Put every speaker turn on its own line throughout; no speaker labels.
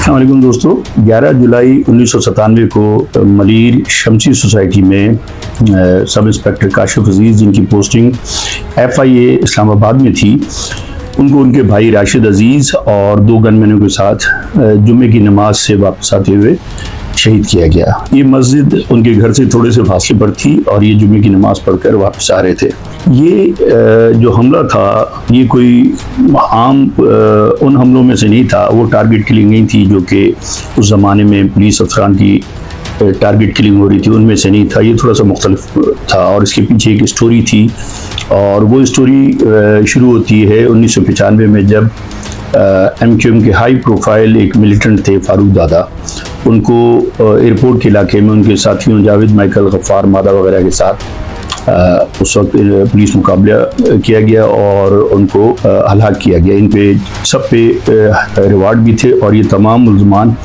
अस्सलाम वालेकुम दोस्तों, 11 जुलाई 1997 को मलीर शमसी सोसाइटी में सब इंस्पेक्टर काशिफ अजीज़, जिनकी पोस्टिंग FIA इस्लामाबाद में थी, उनको उनके भाई राशिद अजीज़ और 2 गनमैनों के साथ जुम्मे की नमाज से वापस आते हुए शहीद किया गया। ये मस्जिद उनके घर से थोड़े से फासले पर थी और ये जुम्मे की नमाज पढ़कर वापस आ रहे थे। ये जो हमला था ये कोई आम उन हमलों में से नहीं था, वो टारगेट किलिंग नहीं थी जो कि उस ज़माने में पुलिस अफसरान की टारगेट किलिंग हो रही थी, उनमें से नहीं था। ये थोड़ा सा मुख्तलिफ था और इसके पीछे एक स्टोरी थी और वो स्टोरी शुरू होती है 1995 में, जब MQM के हाई प्रोफाइल एक मिलिटेंट थे फारूक दादा। उनको एयरपोर्ट के इलाके में उनके साथियों जावेद माइकल, गफ्फार मादा वगैरह के साथ उस वक्त पुलिस मुकाबला किया गया और उनको हलाक किया गया। इन पे सब पे रिवार्ड भी थे और ये तमाम मुल्ज़मान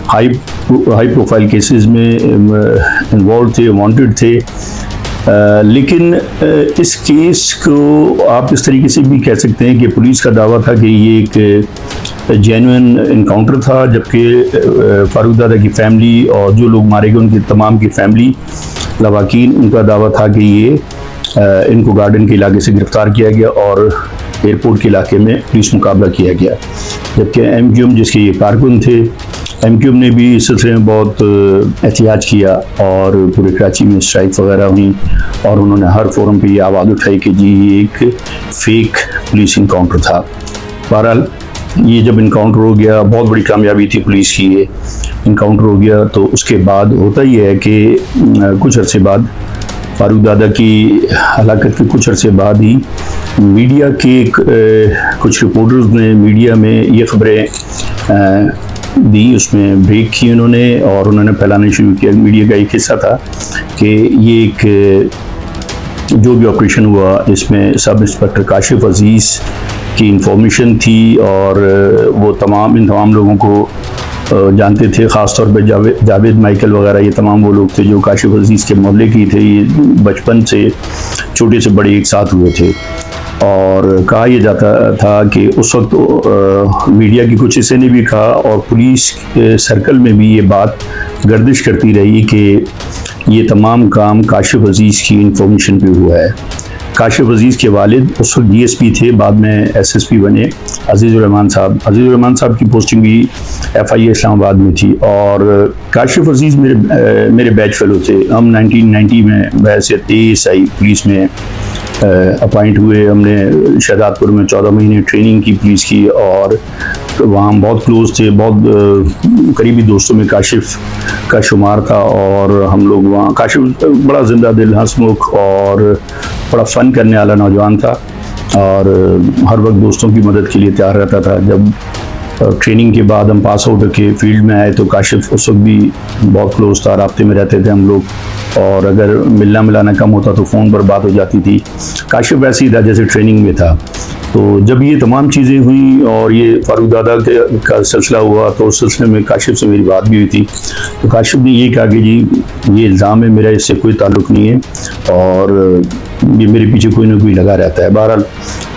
हाई प्रोफाइल केसेस में इन्वॉल्व थे, वांटेड थे। लेकिन इस केस को आप इस तरीके से भी कह सकते हैं कि पुलिस का दावा था कि ये एक जेन्युइन इनकाउंटर था, जबकि फारूक दादा की फैमिली और जो लोग मारे गए उनकी तमाम की फैमिली लवाकीन, उनका दावा था कि ये इनको गार्डन के इलाके से गिरफ्तार किया गया और एयरपोर्ट के इलाके में पुलिस मुकाबला किया गया। जबकि MQM जिसके ये कारकुन थे, MQM ने भी इस सिलसिले में बहुत एहतियात किया और पूरे कराची में स्ट्राइक वगैरह हुई और उन्होंने हर फोरम पे ये आवाज़ उठाई कि जी ये एक फेक पुलिस इनकाउंटर था। बहरहाल ये जब इनकाउंटर हो गया, बहुत बड़ी कामयाबी थी पुलिस की, ये इनकाउंटर हो गया। तो उसके बाद होता ही है कि कुछ अरसे बाद, फारूक दादा की हलाकत के कुछ अरसे बाद ही मीडिया के कुछ रिपोर्टर्स ने मीडिया में ये खबरें दी, उसमें ब्रेक की उन्होंने और उन्होंने फैलाना शुरू किया। मीडिया का एक हिस्सा था कि ये एक जो भी ऑपरेशन हुआ इसमें सब इंस्पेक्टर काशिफ अजीज़ की इंफॉर्मेशन थी और वो इन तमाम लोगों को जानते थे, ख़ास तौर पर जावेद माइकल वगैरह, ये तमाम वो लोग थे जो काशिफ अजीज़ के मोहल्ले की थे। ये बचपन से छोटे से बड़े एक साथ हुए थे और कहा यह जाता था कि उस वक्त मीडिया की कुछ हिस्से ने भी कहा और पुलिस सर्कल में भी ये बात गर्दिश करती रही कि ये तमाम काम काशिफ अजीज़ की इंफॉर्मेशन पे हुआ है। काशिफ अजीज़ के वालिद उस वक्त DSP थे, बाद में SSP बने अजीज़ुर रहमान साहब। अजीज़ुर रहमान साहब की पोस्टिंग भी FIA इस्लामाबाद में थी और काशिफ अजीज़ मेरे बैच फेलो थे। हम 1990 में बहैसियत ASI पुलिस में अपॉइंट हुए। हमने शहदादपुर में 14 महीने ट्रेनिंग की पुलिस की और वहाँ हम बहुत क्लोज थे, बहुत करीबी दोस्तों में काशिफ का शुमार था और हम लोग वहाँ, काशिफ बड़ा जिंदा दिल, हंसमुख और बड़ा फ़न करने वाला नौजवान था और हर वक्त दोस्तों की मदद के लिए तैयार रहता था। जब ट्रेनिंग के बाद हम पास आउट के फील्ड में आए तो काशिफ उस वक्त भी बहुत क्लोज था, राब्ते में रहते थे हम लोग और अगर मिलना मिलाना कम होता तो फ़ोन पर बात हो जाती थी। काशिफ वैसे ही था जैसे ट्रेनिंग में था। तो जब ये तमाम चीज़ें हुई और ये फारूक दादा का सिलसिला हुआ तो उस सिलसिले में काशिफ से मेरी बात भी हुई थी। तो काशिफ ने ये कहा कि जी ये इल्ज़ाम है, मेरा इससे कोई ताल्लुक़ नहीं है और ये मेरे पीछे कोई ना कोई लगा रहता है। बहरहाल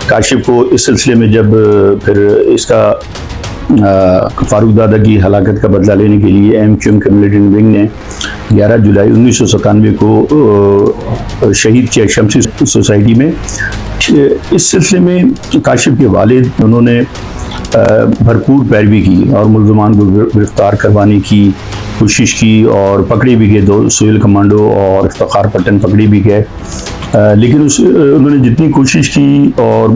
काशिफ को इस सिलसिले में जब फिर इसका फारूक दादा की हलाकत का बदला लेने के लिए MQM के मिलिटेंट विंग ने 11 जुलाई 1997 को शहीद किया शमसी सोसाइटी में। इस सिलसिले में काशिफ के वालिद उन्होंने भरपूर पैरवी की और मुल्ज़मान को गिरफ्तार करवाने की कोशिश की और पकड़े भी गए। 2 सोहेल कमांडो और इफ्तिखार पट्टन पकड़े भी गए, लेकिन उन्होंने जितनी कोशिश की और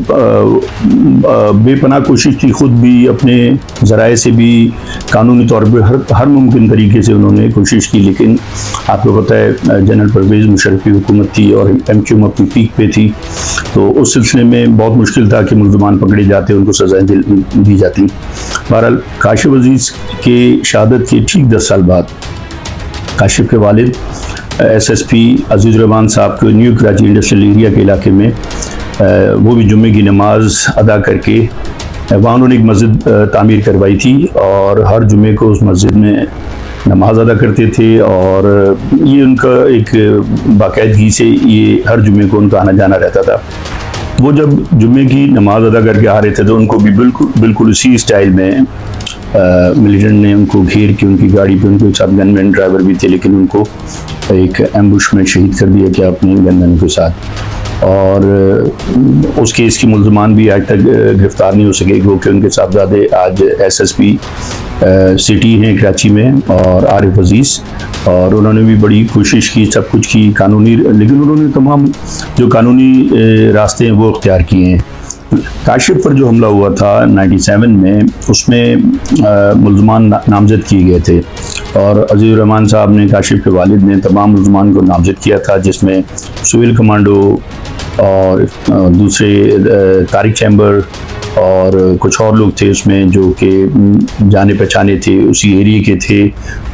बेपनाह कोशिश की, खुद भी अपने ज़राए से भी कानूनी तौर पर हर मुमकिन तरीके से उन्होंने कोशिश की, लेकिन आपको पता है जनरल परवेज़ मुशर्रफ की हुकूमत थी और MQM अपनी पीक पे थी। तो उस सिलसिले में बहुत मुश्किल था कि मुल्ज़मान पकड़े जाते, उनको सज़ाएँ दी जाती। बहरहाल काशिफ अजीज़ के शहादत के ठीक 10 साल बाद काशिफ के वालिद SSP अजीज़ुर रहमान साहब के न्यू कराची इंडस्ट्रियल एरिया के इलाके में वो भी जुम्मे की नमाज अदा करके वहाँ उन्होंने एक मस्जिद तामीर करवाई थी और हर जुम्मे को उस मस्जिद में नमाज अदा करते थे और ये उनका एक बाकायदगी से ये हर जुम्मे को उनका आना जाना रहता था। वो जब जुम्मे की नमाज अदा करके आ रहे थे तो उनको भी बिल्कुल उसी स्टाइल में मिलिटेंट ने उनको घेर के उनकी गाड़ी पे, उनके साथ गनमैन ड्राइवर भी थे, लेकिन उनको एक एम्बुश में शहीद कर दिया गया अपने गनमैन के साथ। और उस केस की मुल्ज़मान भी आज तक गिरफ्तार नहीं हो सके, क्योंकि उनके साहबजादे आज SSP सिटी हैं कराची में, और आरिफ अजीज़, और उन्होंने भी बड़ी कोशिश की, सब कुछ की कानूनी, लेकिन उन्होंने तमाम जो कानूनी रास्ते हैं वो अख्तियार किए हैं। काशिफ पर जो हमला हुआ था 97 में, उसमें मुल्ज़मान नामज़द किए गए थे, और अज़ीज़ुर रहमान साहब ने, काशिफ के वालिद ने तमाम मुल्ज़मान को नामज़द किया था, जिसमें सिविल कमांडो और दूसरे तारिक चैम्बर और कुछ और लोग थे उसमें, जो कि जाने पहचाने थे, उसी एरिया के थे,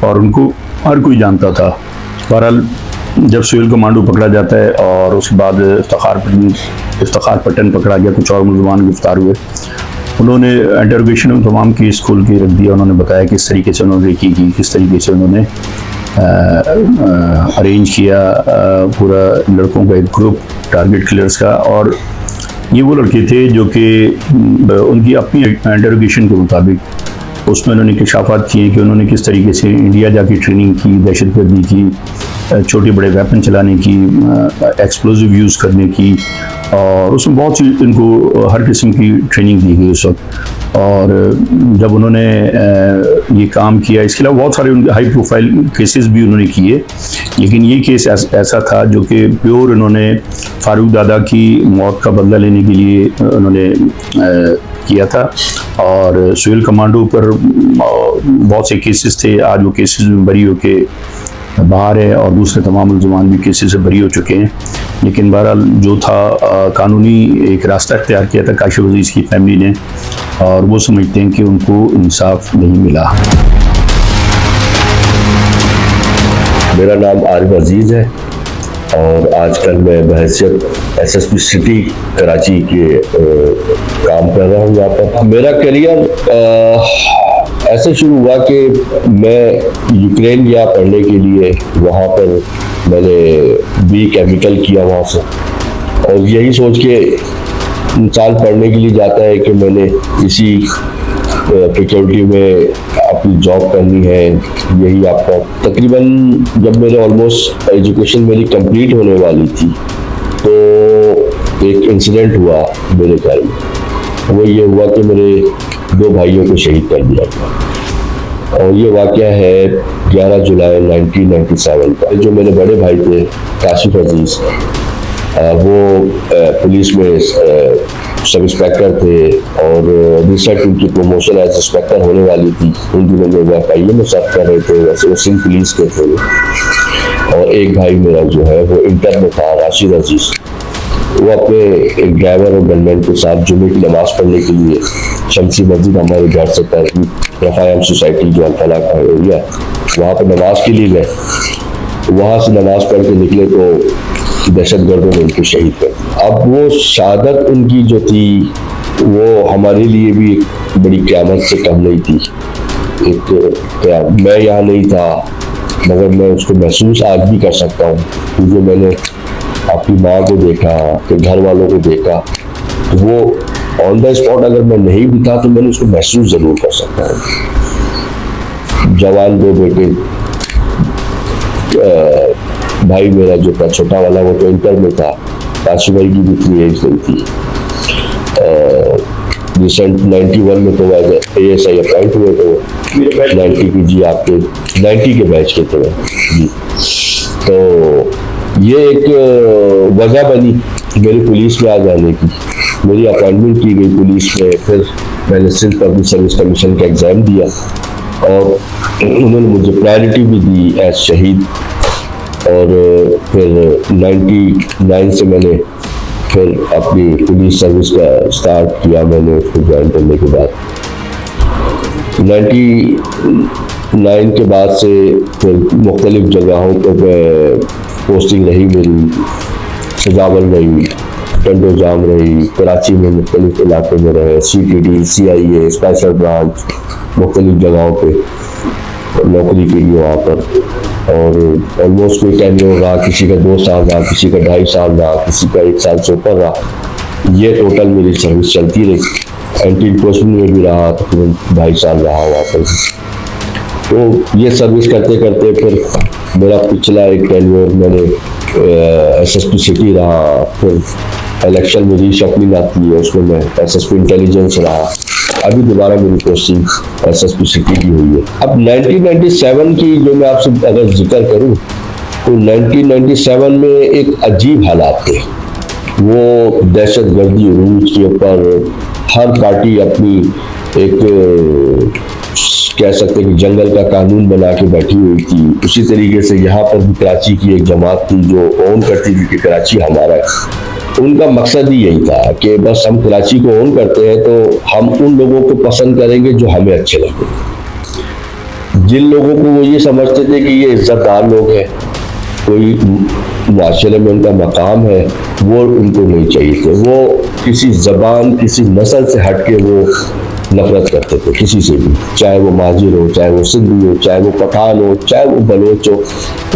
और उनको हर कोई जानता था। बहरहाल जब सिविल कमांडो पकड़ा जाता है और उसके बाद इफ्तिखार पट्टन पकड़ा गया, कुछ और मुल्ज़मान गिरफ्तार हुए, उन्होंने इंटरोगेशन में तमाम केस खोल के रख दिया। उन्होंने बताया किस तरीके से उन्होंने की, किस तरीके से उन्होंने अरेंज किया पूरा लड़कों का एक ग्रुप टारगेट किलर्स का। और ये वो लड़के थे जो कि उनकी अपनी इंटरोगेशन के मुताबिक उसमें उन्होंने इंकशाफात किए कि उन्होंने किस तरीके से इंडिया जाके ट्रेनिंग की, दहशतगर्दी की, छोटे बड़े वेपन चलाने की, एक्सप्लोजिव यूज़ करने की, और उसमें बहुत सी इनको हर किस्म की ट्रेनिंग दी गई उस वक्त। और जब उन्होंने ये काम किया, इसके अलावा बहुत सारे उनके हाई प्रोफाइल केसेस भी उन्होंने किए, लेकिन ये केस ऐसा था जो कि प्योर उन्होंने फारूक दादा की मौत का बदला लेने के लिए उन्होंने किया था। और सिविल कमांडो पर बहुत से केसेस थे, आज वो केसेस में बरी होके बाहर है, और दूसरे तमाम मुल्ज़मान भी केसेस से बरी हो चुके हैं। लेकिन बहरहाल जो था कानूनी एक रास्ता इख्तियार किया था काशिफ अजीज़ की फैमिली ने, और वो समझते हैं कि उनको इंसाफ नहीं मिला।
मेरा नाम आरिफ अजीज़ है, और आजकल मैं बहैसियत SSP सिटी कराची के काम कर रहा हूँ यहाँ पर। मेरा करियर ऐसे शुरू हुआ कि मैं यूक्रेन गया पढ़ने के लिए, वहाँ पर मैंने BE केमिकल किया वहाँ से, और यही सोच के इंसान पढ़ने के लिए जाता है कि मैंने इसी सिक्योरिटी में अपनी जॉब करनी है। यही आपका तकरीबन जब मेरे ऑलमोस्ट एजुकेशन मेरी कंप्लीट होने वाली थी, तो एक इंसिडेंट हुआ मेरे घर में। वो ये हुआ कि मेरे 2 भाइयों को शहीद कर दिया गया, और ये वाक़या है 11 जुलाई 1997 का। जो मेरे बड़े भाई थे काशिफ अजीज़, वो पुलिस में सब इंस्पेक्टर थे, और रिसेंट उनकी प्रमोशन एज इंस्पेक्टर होने वाली थी। उन दिनों में FIA में सर्व कर रहे थे, वैसे वो सिंध पुलिस के थे। और एक भाई मेरा जो है वो इंटर में था, राशिद अजीज़, वो अपने एक ड्राइवर और गनमैन के साथ जुमे की नमाज़ पढ़ने के लिए शमसी मस्जिद हमारे घर से करीब रफ़ायम सोसाइटी जो अल-फलाह का एरिया, वहाँ पर नमाज के लिए गए। वहाँ से नमाज पढ़ के निकले तो दहशतगर्दों ने उनको शहीद कर। अब वो शहादत उनकी जो थी वो हमारे लिए भी एक बड़ी क़यामत से कम नहीं थी। एक मैं यहाँ नहीं था, मगर मैं उसको महसूस आज भी कर सकता हूँ, क्योंकि मैंने अपनी माँ को देखा, फिर घर वालों को देखा, तो वो ऑन द स्पॉट अगर मैं नहीं भी था तो मैंने उसको महसूस ज़रूर कर सकता हूँ। जवान 2 बेटे, भाई मेरा जो था छोटा वाला वो तो इंटर में था, काशिफ भाई की भी इतनी एज नहीं थी। रिसेंट 91 में तो ASI अपॉइंट हुए थे, 90 की जी आपके 90 के बैच के थे जी। तो ये एक वजह बनी मेरी पुलिस में आ जाने की। मेरी अपॉइंटमेंट की गई पुलिस में, फिर मैंने सिंध पब्लिक सर्विस कमीशन का एग्ज़ाम दिया, और उन्होंने मुझे प्रायोरिटी भी दी एज शहीद। और फिर 99 से मैंने फिर अपनी पुलिस सर्विस का स्टार्ट किया। मैंने उसको ज्वाइन करने के बाद 99 के बाद से फिर मुख्तलिफ जगहों पर पोस्टिंग रही मेरी। सजावल रही, टंडोजाम रही, कराची में मुख्तलिफ इलाके में रहे, CTD, CIA, स्पेशल ब्रांच, मुख्तलिफ जगहों पे नौकरी की वहाँ पर। और ऑलमोस्ट कोई टेन्योर रहा, किसी का 2 साल रहा, किसी का 2.5 साल रहा, किसी का 1 साल से ऊपर रहा। ये टोटल मेरी सर्विस चलती रही। एंटी इंक्रोचमेंट में भी रहा, तकरीबन 2.5 साल रहा वहाँ पर। तो ये सर्विस करते करते फिर मेरा पिछला एक टेन्योर मैंने SSP सिटी रहा, फिर इलेक्शन में रीशफलिंग आती है उसमें मैं SSP इंटेलिजेंस रहा, अभी दोबारा मेरी पोस्टिंग SSP सिटी की हुई है। अब 1997 की जो मैं आपसे अगर जिक्र करूं तो 1997 में एक अजीब हालात थे। वो दहशतगर्दी रूज के ऊपर हर पार्टी अपनी एक कह सकते कि जंगल का कानून बना के बैठी हुई थी। उसी तरीके से यहाँ पर भी कराची की एक जमात थी जो ओन करती थी कि कराची हमारा है। उनका मकसद ही यही था कि बस हम कराची को ओन करते हैं तो हम उन लोगों को पसंद करेंगे जो हमें अच्छे लगेंगे। जिन लोगों को वो ये समझते थे कि ये इज्जतदार लोग हैं, कोई माशरे में उनका मकाम है, वो उनको नहीं चाहिए थे। वो किसी जबान किसी नस्ल से हट के वो नफरत करते थे किसी से भी, चाहे वो माजिर हो, चाहे वो सिंधी हो, चाहे वो पठान हो, चाहे वो बलोच हो।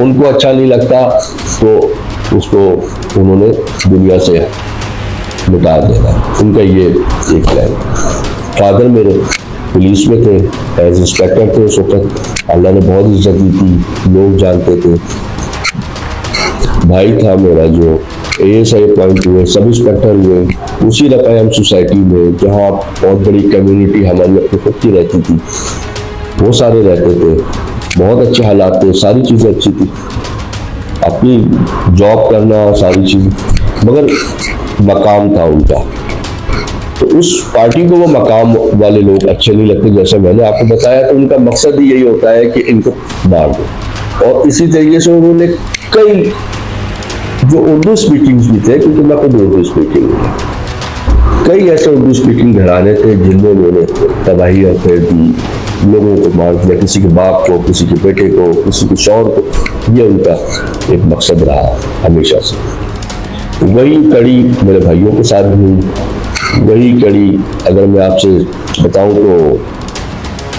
उनको अच्छा नहीं लगता तो उसको उन्होंने दुनिया से मिटा देना, उनका ये एक प्लान। फादर मेरे पुलिस में थे, एज इंस्पेक्टर थे उस वक्त, अल्लाह ने बहुत इज्जत दी थी, लोग जानते थे। भाई था मेरा जो ASI अपॉइंट हुए, सब इंस्पेक्टर हुए उसी रकायम सोसाइटी में, जहाँ बहुत बड़ी कम्युनिटी हमारी अपनी खुद की रहती थी, वो सारे रहते थे। बहुत अच्छे हालात थे, सारी चीज़ें अच्छी थी, अपनी जॉब करना सारी चीज़, मगर मकाम था उनका। तो उस पार्टी को वो मकाम वाले लोग अच्छे नहीं लगते, जैसे मैंने आपको बताया। तो उनका मकसद ही यही होता है कि इनको मार दो। और इसी तरीके से उन्होंने कई जो उर्दू स्पीकिंग्स भी थे, क्योंकि मैं खुद उर्दू स्पीकिंग हूँ, कई ऐसे उर्दू स्पीकिंग घराने थे जिनमें उन्होंने तबाहियाँ कर दी, लोगों को मार दिया, किसी के बाप को, किसी के बेटे को, किसी के शौहर को। ये उनका एक मकसद रहा हमेशा से। वही कड़ी मेरे भाइयों के साथ भी हुई। वही कड़ी अगर मैं आपसे बताऊं तो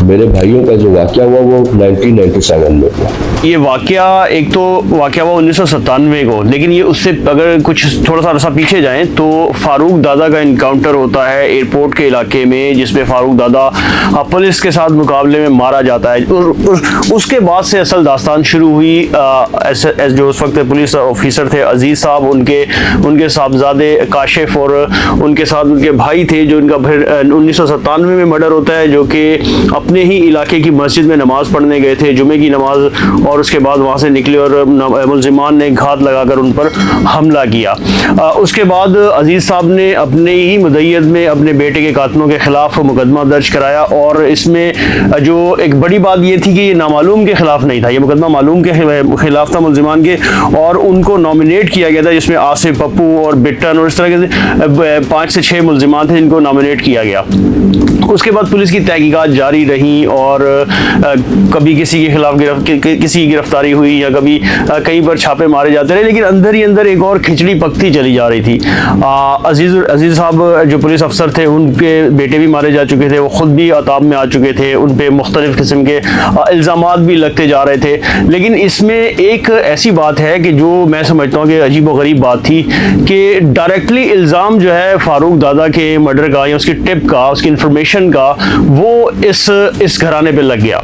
मेरे भाइयों का जो वाकया हुआ वो 1997 में हुआ।
ये वाकया एक तो वाकया हुआ 1997 को, लेकिन ये उससे अगर कुछ थोड़ा सा अरसा पीछे जाएं तो फारूक दादा का इनकाउंटर होता है एयरपोर्ट के इलाके में, जिसमें फारूक दादा पुलिस के साथ मुकाबले में मारा जाता है। उसके बाद से असल दास्तान शुरू हुई। जो उस वक्त पुलिस ऑफिसर थे अजीज साहब, उनके साहबजादे काशिफ और उनके साथ उनके भाई थे, जो उनका फिर 1997 में मर्डर होता है, जो कि अपने ही इलाके की मस्जिद में नमाज पढ़ने गए थे, जुमे की नमाज, और उसके बाद वहाँ से निकले और मुलजिमान ने घात लगाकर उन पर हमला किया। उसके बाद अजीज़ साहब ने अपने ही मुदय्यद में अपने बेटे के कातलों के खिलाफ मुकदमा दर्ज कराया। और इसमें जो एक बड़ी बात ये थी कि ये नामालूम के खिलाफ नहीं था, ये मुकदमा मालूम के खिलाफ था, मुलजिमान के, और उनको नॉमिनेट किया गया था, जिसमें आसिफ, पप्पू और बिट्टन और इस तरह के 5 से 6 मुलजिमान थे जिनको नॉमिनेट किया गया। उसके बाद पुलिस की तहकीकात जारी रही और कभी किसी के खिलाफ किसी की गिरफ्तारी हुई या कभी कहीं पर छापे मारे जाते रहे, लेकिन अंदर ही अंदर एक और खिचड़ी पकती चली जा रही थी। अजीज साहब जो पुलिस अफसर थे, उनके बेटे भी मारे जा चुके थे, वो खुद भी अताब में आ चुके थे, उन पे मुख्तलिफ किस्म के इल्ज़ामात भी लगते जा रहे थे। लेकिन इसमें एक ऐसी बात है कि जो मैं समझता हूँ कि अजीब व गरीब बात थी कि डायरेक्टली इल्ज़ाम जो है फारूक दादा के मर्डर का या उसकी टिप का, उसकी इंफॉर्मेशन का, वो इस घराने पे लग गया।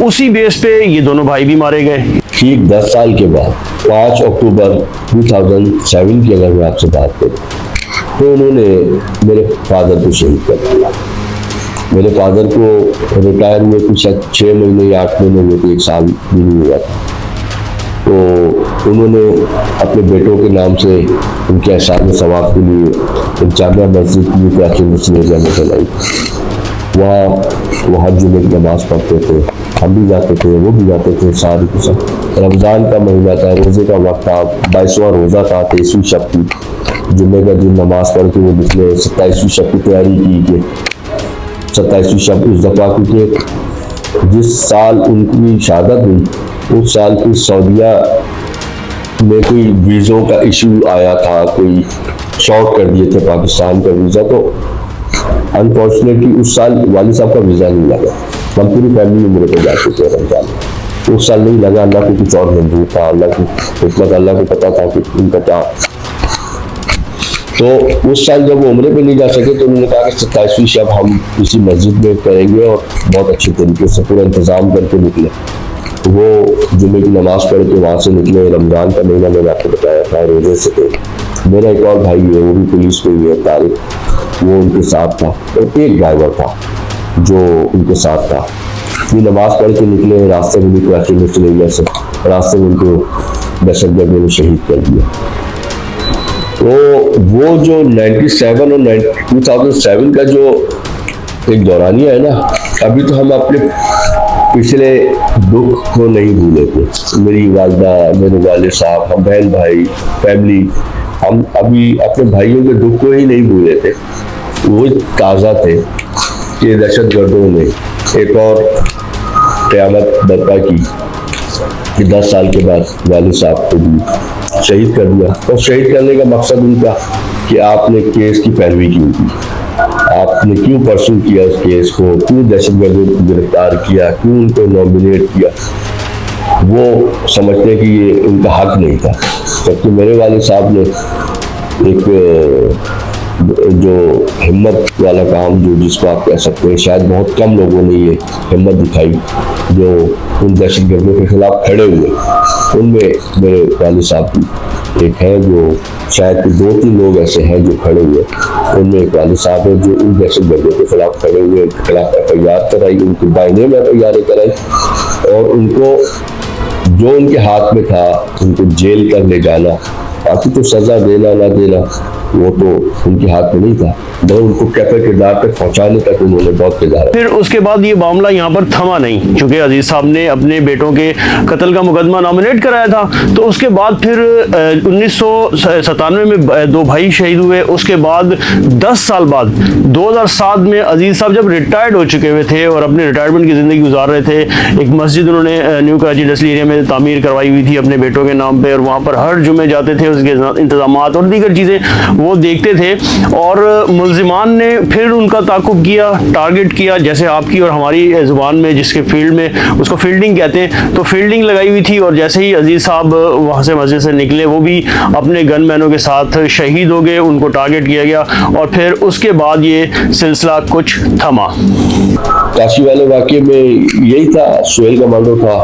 उसी बेस पे ये दोनों भाई भी मारे गए।
ठीक 10 साल के बाद 5 अक्टूबर 2007 की अगर मैं आपसे बात करूं तो उन्होंने मेरे फादर को शहीद कर दिया। मेरे फादर को रिटायर हुए कुछ 6 महीने या 8 महीने हुए थे, 1 साल भी नहीं हुआ था। तो उन्होंने अपने बेटों के नाम से उनके एहसान सवाब के लिए एक जामिया मस्जिद की प्राचीन मुस्लिम में चलाई। वहाँ जुमे की नमाज पढ़ते थे, हम भी जाते थे, वो भी जाते थे, सारी के सब। रमज़ान का महीना था, रोज़े का वक्त था, 22वां रोज़ा था, 23वीं शब की जुमे का दिन नमाज पढ़ के वो निकले। 27वीं शब की तैयारी की कि 27वीं शब उस दफ़ा, क्योंकि जिस साल उनकी शहादत हुई उस साल की सऊदिया में कोई वीज़ों का इशू आया था, कोई शॉर्ट कर दिए थे पाकिस्तान का वीज़ा। तो अनफॉर्चुनेटली उस साल वाली साहब का वीज़ा नहीं लगा। हम पूरी फैमिली मेरे को जा चुके हैं रमजान। उस साल नहीं लगा, अल्लाह को कुछ और मंजूर था, अल्लाह की हिकमत, अल्लाह को पता था कि उनका क्या तो उस साल जब वो उम्रे पे नहीं जा सके तो उन्होंने कहा कि 27वीं शब हम इसी मस्जिद में करेंगे और बहुत अच्छे तरीके से पूरा इंतज़ाम करके निकले। वो जुम्मे की नमाज पढ़ के वहाँ से निकले। रमज़ान का महीना मैंने आपको बताया था, रोजे से थे। मेरा एक और भाई है, वो भी पुलिस में ही है, तारिक, वो उनके साथ था। और एक ड्राइवर था जो उनके साथ था। ये नमाज पढ़ के निकले, रास्ते में भी कराची में चले गए से, रास्ते में उनको दहशतगर्दों ने शहीद कर दिया। तो वो जो 97 और 2007 का जो एक दौरानिया है ना, अभी तो हम अपने पिछले दुख को नहीं भूले थे। मेरी वालदा, मेरे वाले साहब, हम बहन भाई, फैमिली, हम अभी अपने भाइयों के दुख को ही नहीं भूले थे। वो ताज़ा थे कि दहशतगर्दों ने एक और क़यामत बर्पा की कि 10 साल के बाद वाले साहब को भी शहीद कर दिया। और शहीद करने का मकसद उनका कि आपने केस की पैरवी क्यों की, आपने क्यों परसू किया इस केस को, क्यों दहशतगर्दों को गिरफ्तार किया, क्यों उनको नॉमिनेट किया। वो समझते कि ये उनका हक नहीं था। जबकि मेरे वाले साहब ने एक जो हिम्मत वाला काम, जो जिसको आप कह सकते हैं, शायद बहुत कम लोगों ने ये हिम्मत दिखाई जो उन दहशतगर्दों के खिलाफ खड़े हुए। उनमें मेरे वाले साहब भी एक है, जो शायद 2-3 लोग ऐसे हैं जो खड़े हुए। उनमें एक वाले साहब है जो उन दहशतगर्दों के खिलाफ खड़े हुए, उनके खिलाफ FIR कराई, उनके बाइने में FIR कराई, और उनको जो उनके हाथ में था उनको जेल तक ले जाना। बाकी तो सजा देना ना देना वो तो उनके हाथ में नहीं था, मगर उनको कैफे किरदार तक पहुंचाने तक उन्होंने बहुत किरदार।
फिर उसके बाद ये मामला यहाँ पर थमा नहीं, क्योंकि अजीज साहब ने अपने बेटों के कत्ल का मुकदमा नॉमिनेट कराया था। तो उसके बाद फिर 1997 में 2 भाई शहीद हुए। उसके बाद 10 साल बाद 2007 में अजीज साहब जब रिटायर्ड हो चुके हुए थे और अपने रिटायरमेंट की ज़िंदगी गुजार रहे थे, एक मस्जिद उन्होंने न्यू कराची इंडस्ट्रियल एरिया में तामीर करवाई हुई थी अपने बेटों के नाम पर, और वहाँ पर हर जुमे जाते थे, उसके इंतजाम और दीगर चीज़ें वो देखते थे। और मुल्जिमान ने फिर उनका ताकुब किया, टारगेट किया, जैसे आपकी और हमारी ज़ुबान में जिसके फील्ड में उसको फील्डिंग कहते हैं, तो फील्डिंग लगाई हुई थी। और जैसे ही अजीज़ साहब वहाँ से मस्जिद से निकले, वो भी अपने गनमैनों के साथ शहीद हो गए, उनको टारगेट किया गया। और फिर उसके बाद ये सिलसिला कुछ थमा।
काशी वाले वाक़े में यही था, सुहेल कमांडो था,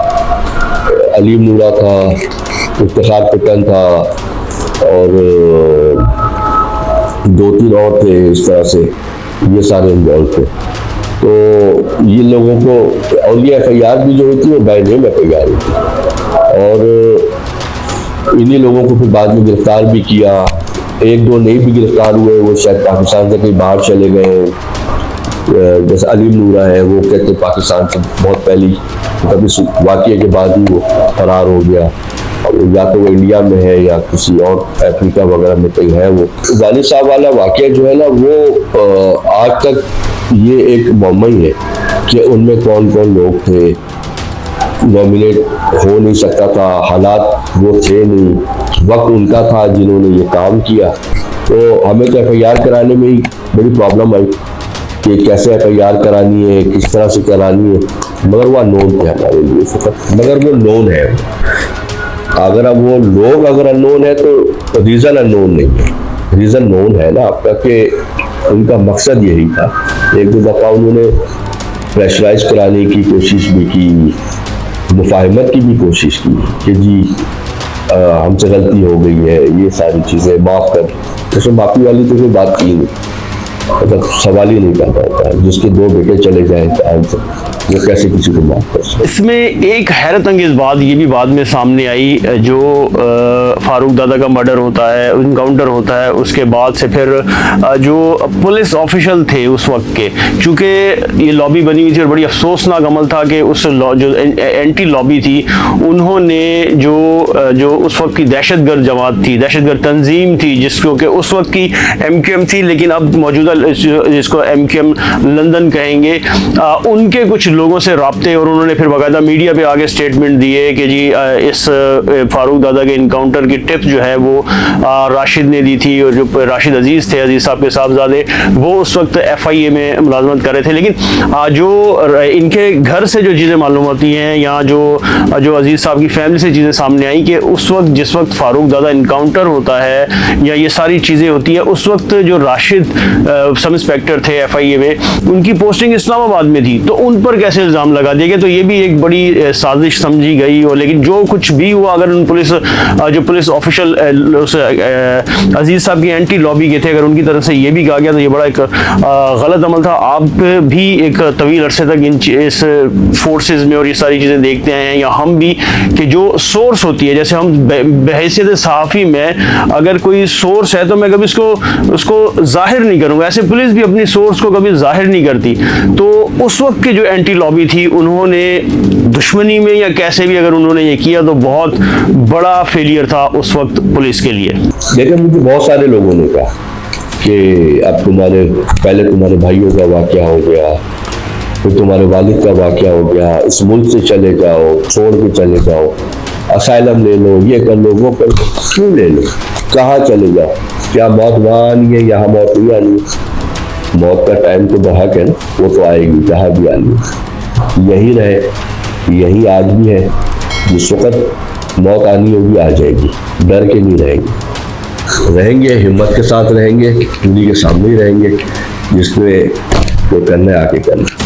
अलीम नूरा था, इफ्तिखार पटन था, और 2-3 और थे इस तरह से, ये सारे इन्वॉल्व थे। तो ये लोगों को, और ये FIR भी जो होती है वो बाय नेम FIR होती है। और इन्हीं लोगों को फिर बाद में गिरफ्तार भी किया। 1-2 नहीं भी गिरफ्तार हुए, वो शायद पाकिस्तान से कहीं बाहर चले गए। जैसे अलीम नूरा है, वो कहते पाकिस्तान से बहुत पहले, तब इस वाक़ये के बाद ही वो फरार हो गया। या तो वो इंडिया में है या किसी और अफ्रीका वगैरह में कहीं है। वो वाली साहब वाला वाक़या जो है ना, वो आज तक ये एक मुअम्मा ही है कि उनमें कौन कौन लोग थे। नॉमिनेट हो नहीं सकता था, हालात वो थे नहीं, वक्त उनका था जिन्होंने ये काम किया। तो हमें तो FIR कराने में ही बड़ी प्रॉब्लम आई कि कैसे FIR करानी है, किस तरह से करानी है, मगर वो अननोन थे हमारे लिए फ़कत। मगर वो नोन है। अगर अब वो लोग अगर अननोन है तो रीज़न अननोन नहीं है, रीज़न नोन है ना आपका, कि उनका मकसद यही था। 1-2 दफ़ा उन्होंने प्रेशराइज कराने की कोशिश भी की, मुफाहमत की भी कोशिश की कि जी हमसे गलती हो गई है, ये सारी चीज़ें माफ़ कर। जैसे माफ़ी वाली तो कोई बात की नहीं, मतलब सवाल ही नहीं करता होता है। जिसके 2 बेटे चले जाए तो वो कैसे किसी को माफ कर सकते।
इसमें एक हैरत अंगेज़ बात ये भी बाद में सामने आई, जो फारूक दादा का मर्डर होता है, इनकाउंटर होता है, उसके बाद से फिर जो पुलिस ऑफिशियल थे उस वक्त के, चूँकि ये लॉबी बनी हुई थी और बड़ी अफसोसनाक अमल था कि उस जो एंटी लॉबी थी, उन्होंने जो उस वक्त की दहशतगर्द जमात थी, दहशतगर्द तंजीम थी, जिसको कि उस वक्त की MQM थी, लेकिन अब मौजूदा जिसको MQM लंदन कहेंगे, उनके कुछ लोगों से राब्ते, और उन्होंने फिर बाकायदा मीडिया पे आगे स्टेटमेंट दिए कि जी इस फारूक दादा के इनकाउंटर की टिप जो है वो राशिद ने दी थी, और जो राशिद अजीज़ थे, अजीज़ साहब के साहबजादे, वो उस वक्त FIA में मुलाजमत कर रहे थे। लेकिन जो इनके घर से जो चीज़ें मालूम होती हैं, या जो अजीज़ साहब की फैमिली से चीज़ें सामने आई कि उस वक्त जिस वक्त फारूक दादा इनकाउंटर होता है या ये सारी चीज़ें होती है, उस वक्त जो राशिद सब इंस्पेक्टर थे FIA में, उनकी पोस्टिंग इस्लामाबाद में थी, तो उन पर कैसे इल्ज़ाम लगा दिया गया? तो ये भी एक बड़ी साजिश समझी गई। और लेकिन जो कुछ भी हुआ, अगर उन पुलिस ऑफिशियल अजीज़ साहब की एंटी लॉबी के थे, अगर उनकी तरफ से ये भी कहा गया तो ये बड़ा एक गलत अमल था। आप भी एक तवील अरसे तक इस फोर्सेस में और ये सारी चीज़ें देखते हैं, या हम भी, कि जो सोर्स होती है, जैसे हम बहैसियत सहाफ़ी में अगर कोई सोर्स है तो मैं कभी उसको जाहिर नहीं करूँगा, ऐसे पुलिस भी अपनी सोर्स को कभी जाहिर नहीं करती। तो उस वक्त की जो एंटी लॉबी थी, उन्होंने दुश्मनी में या कैसे भी अगर उन्होंने ये किया तो बहुत बड़ा फेलियर था उस वक्त पुलिस के लिए।
लेकिन मुझे बहुत सारे लोगों ने कहा कि अब पहले तुम्हारे भाइयों का वाकया हो गया, फिर तुम्हारे वालिद का वाकया हो गया, इस मुल्क से चले जाओ, छोड़ के चले जाओ, असाइलम ले लो, ये कर लो, वो कर लो। क्यों ले लो? कहाँ चले जाओ? क्या मौत वहाँ आनी है? यहाँ मौत नहीं आनी। मौत का टाइम तो बहक है ना, वो तो आएगी जहाँ भी आनी। यही रहे, यही आज भी है। जिस वक्त मौत आनी होगी आ जाएगी, डर के नहीं रहेंगे, हिम्मत के साथ रहेंगे, उन्हीं के सामने ही रहेंगे, जिसमें जो करना है आके करना।